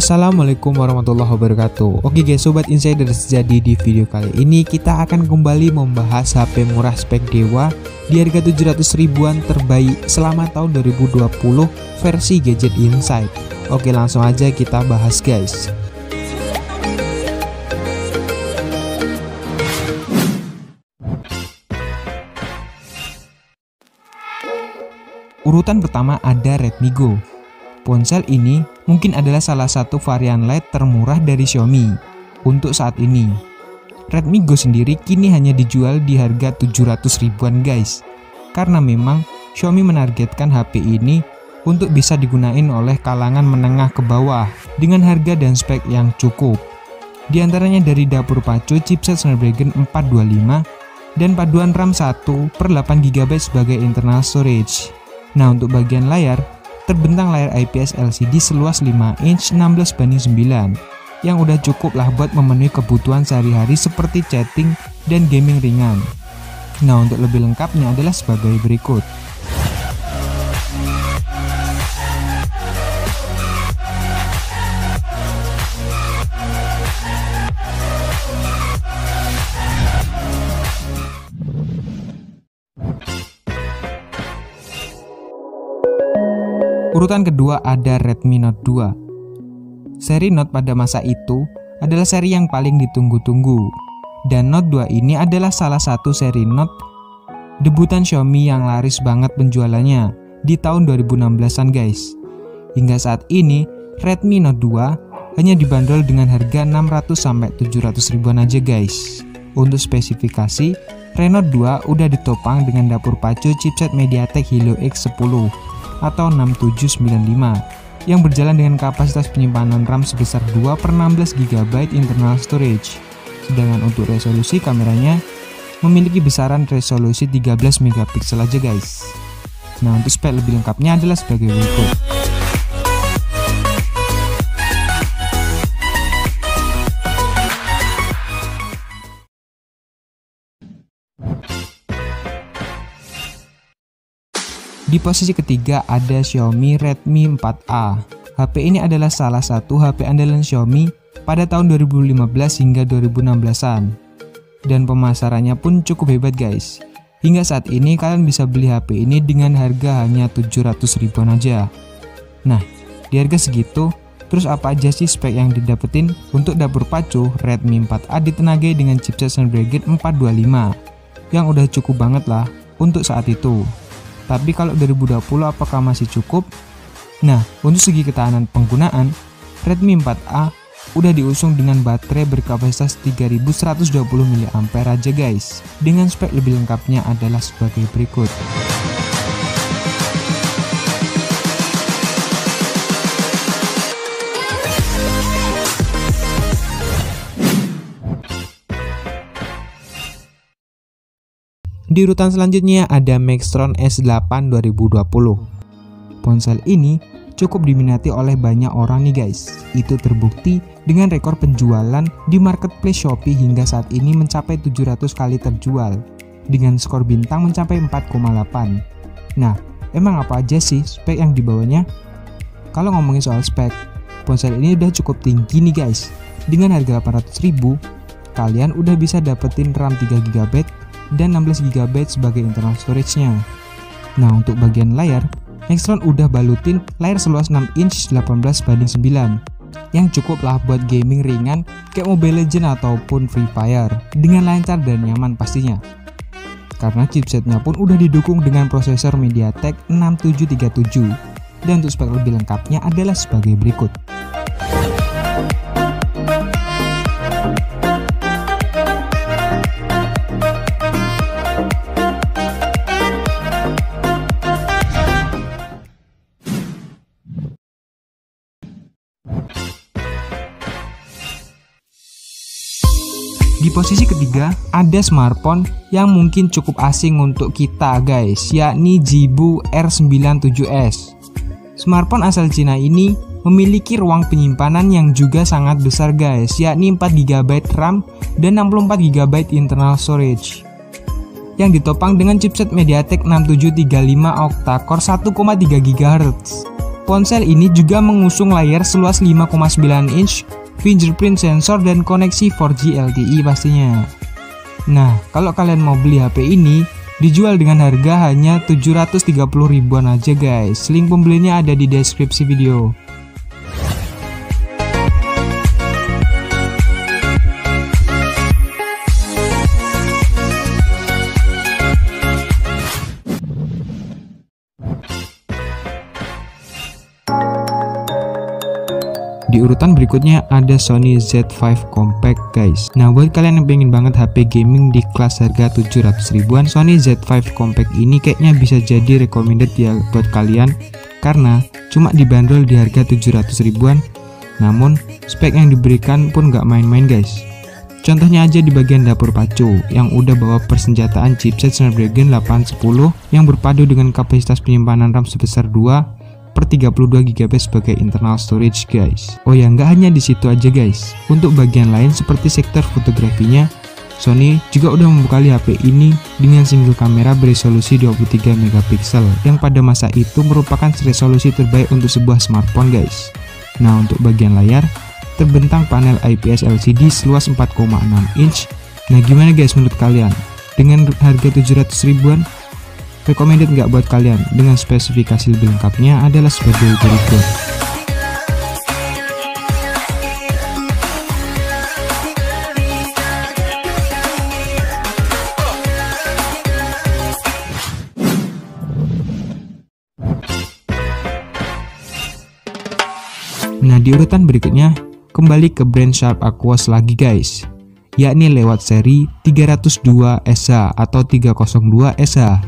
Assalamualaikum warahmatullahi wabarakatuh. Oke guys, sobat insider, jadi di video kali ini kita akan kembali membahas HP murah spek dewa di harga 700 ribuan terbaik selama tahun 2020 versi Gadget Insight. Oke, langsung aja kita bahas guys. Urutan pertama ada Redmi Go. Ponsel ini mungkin adalah salah satu varian Lite termurah dari Xiaomi untuk saat ini. Redmi Go sendiri kini hanya dijual di harga 700 ribuan guys. Karena memang Xiaomi menargetkan HP ini untuk bisa digunain oleh kalangan menengah ke bawah dengan harga dan spek yang cukup. Di antaranya dari dapur pacu chipset Snapdragon 425 dan paduan RAM 1/8GB sebagai internal storage. Nah, untuk bagian layar terbentang layar IPS LCD seluas 5 inch 16:9 yang udah cukup lah buat memenuhi kebutuhan sehari-hari seperti chatting dan gaming ringan. Nah, untuk lebih lengkapnya adalah sebagai berikut. Urutan kedua ada Redmi Note 2. Seri Note pada masa itu adalah seri yang paling ditunggu-tunggu. Dan Note 2 ini adalah salah satu seri Note debutan Xiaomi yang laris banget penjualannya di tahun 2016-an guys. Hingga saat ini Redmi Note 2 hanya dibanderol dengan harga 600-700 ribuan aja guys. Untuk spesifikasi, Renote 2 udah ditopang dengan dapur pacu chipset MediaTek Helio X10 atau 6795 yang berjalan dengan kapasitas penyimpanan RAM sebesar 2/16GB internal storage. Sedangkan untuk resolusi kameranya memiliki besaran resolusi 13 MP aja guys. Nah, untuk spek lebih lengkapnya adalah sebagai berikut. Di posisi ketiga ada Xiaomi Redmi 4A. HP ini adalah salah satu HP andalan Xiaomi pada tahun 2015 hingga 2016-an. Dan pemasarannya pun cukup hebat guys. Hingga saat ini kalian bisa beli HP ini dengan harga hanya 700 ribuan aja. Nah, di harga segitu, terus apa aja sih spek yang didapetin? Untuk dapur pacu, Redmi 4A ditenagai dengan chipset Snapdragon 425 yang udah cukup banget lah untuk saat itu. Tapi kalau 2020 apakah masih cukup? Nah, untuk segi ketahanan penggunaan, Redmi 4A udah diusung dengan baterai berkapasitas 3120 mAh aja guys. Dengan spek lebih lengkapnya adalah sebagai berikut. Di urutan selanjutnya ada Maxtron S8 2020. Ponsel ini cukup diminati oleh banyak orang nih guys. Itu terbukti dengan rekor penjualan di marketplace Shopee hingga saat ini mencapai 700 kali terjual dengan skor bintang mencapai 4,8. Nah, emang apa aja sih spek yang dibawanya? Kalau ngomongin soal spek, ponsel ini udah cukup tinggi nih guys. Dengan harga 800.000, kalian udah bisa dapetin RAM 3GB dan 16GB sebagai internal storage-nya. Nah, untuk bagian layar, Maxtron udah balutin layar seluas 6 inch 18:9 yang cukup lah buat gaming ringan kayak Mobile Legends ataupun Free Fire dengan lancar dan nyaman pastinya. Karena chipsetnya pun udah didukung dengan prosesor MediaTek 6737. Dan untuk spek lebih lengkapnya adalah sebagai berikut. Di posisi ketiga ada smartphone yang mungkin cukup asing untuk kita guys, yakni Jibu R97s. Smartphone asal Cina ini memiliki ruang penyimpanan yang juga sangat besar guys, yakni 4GB RAM dan 64GB internal storage. Yang ditopang dengan chipset MediaTek 6735 octa-core 1,3 GHz. Ponsel ini juga mengusung layar seluas 5,9 inch, fingerprint sensor, dan koneksi 4G LTE pastinya. Nah, kalau kalian mau beli HP ini, dijual dengan harga hanya 730 ribuan aja guys. Link pembelinya ada di deskripsi video. Di urutan berikutnya ada Sony Z5 Compact guys. Nah, buat kalian yang pengen banget HP gaming di kelas harga 700 ribuan, Sony Z5 Compact ini kayaknya bisa jadi recommended ya buat kalian, karena cuma dibanderol di harga 700 ribuan. Namun spek yang diberikan pun gak main-main guys. Contohnya aja di bagian dapur pacu yang udah bawa persenjataan chipset Snapdragon 810 yang berpadu dengan kapasitas penyimpanan RAM sebesar 2/32 GB sebagai internal storage guys. Oh ya, nggak hanya di situ aja guys. Untuk bagian lain seperti sektor fotografinya, Sony juga udah membekali HP ini dengan single kamera beresolusi 23 megapiksel yang pada masa itu merupakan resolusi terbaik untuk sebuah smartphone guys. Nah, untuk bagian layar terbentang panel IPS LCD seluas 4,6 inch. Nah, gimana guys menurut kalian? Dengan harga 700 ribuan, recommended nggak buat kalian? Dengan spesifikasi lebih lengkapnya adalah sebagai berikut. Nah, di urutan berikutnya kembali ke brand Sharp Aquos lagi guys, yakni lewat seri 302 SH atau 302 SH.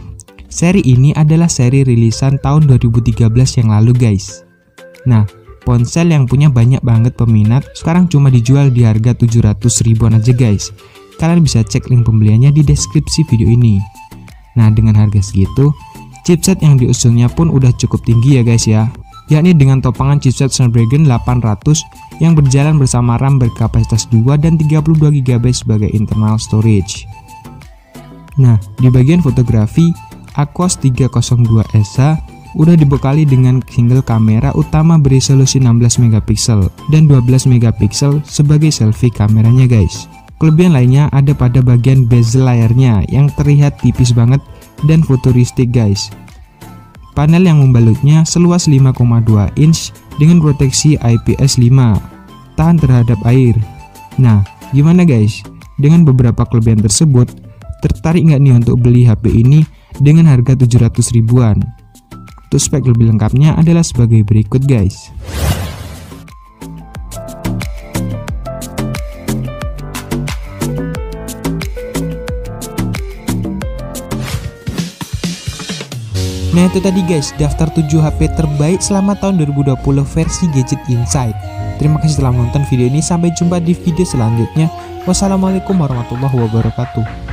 Seri ini adalah seri rilisan tahun 2013 yang lalu guys. Nah, ponsel yang punya banyak banget peminat sekarang cuma dijual di harga 700 ribuan aja guys. Kalian bisa cek link pembeliannya di deskripsi video ini. Nah, dengan harga segitu, chipset yang diusungnya pun udah cukup tinggi ya guys ya, yakni dengan topangan chipset Snapdragon 800 yang berjalan bersama RAM berkapasitas 2 dan 32 GB sebagai internal storage. Nah, di bagian fotografi, Aquos 302 SH udah dibekali dengan single kamera utama beresolusi 16 megapiksel dan 12 megapiksel sebagai selfie kameranya guys. Kelebihan lainnya ada pada bagian bezel layarnya yang terlihat tipis banget dan futuristik guys. Panel yang membalutnya seluas 5,2 inch dengan proteksi IPS5, tahan terhadap air. Nah, gimana guys? Dengan beberapa kelebihan tersebut, tertarik nggak nih untuk beli HP ini dengan harga 700 ribuan? Untuk spek lebih lengkapnya adalah sebagai berikut guys. Nah, itu tadi guys daftar 7 HP terbaik selama tahun 2020 versi Gadget Insight. Terima kasih telah menonton video ini, sampai jumpa di video selanjutnya. Wassalamualaikum warahmatullahi wabarakatuh.